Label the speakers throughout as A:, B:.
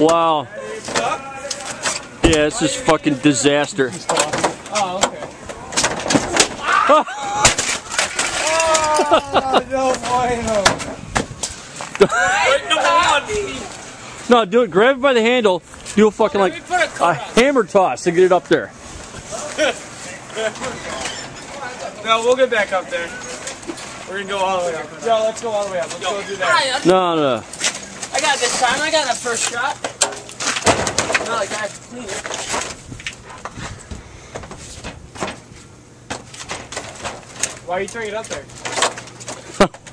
A: Wow. Yeah, this is fucking disaster.
B: Oh, okay.
A: No, do it. Grab it by the handle. Do a fucking like a hammer toss to get it up there.
B: No, we'll get back up there. We're gonna go all the way up. Yo, let's go all the way up. Let's go do that.
A: No, no.
C: I got this time. I got a first shot. Not like I have to clean it.
B: Why are you throwing it up there?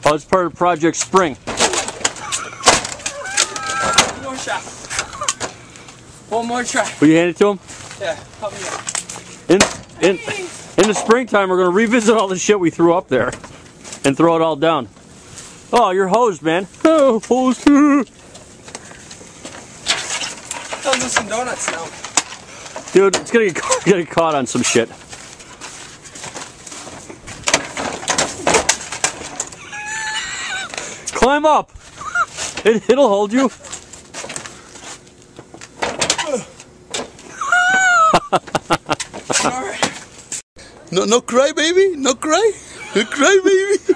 A: Oh, it's part of Project Spring.
C: One more shot. One more try.
A: Will you hand it to him?
C: Yeah, help me out.
A: In the springtime, we're going to revisit all the shit we threw up there and throw it all down. Oh, you're hosed, man. Oh, hosed.
C: Those are some donuts now.
A: Dude, it's going to get caught on some shit. Climb up. It'll hold you.
D: No cry, baby. No cry. No cry, baby.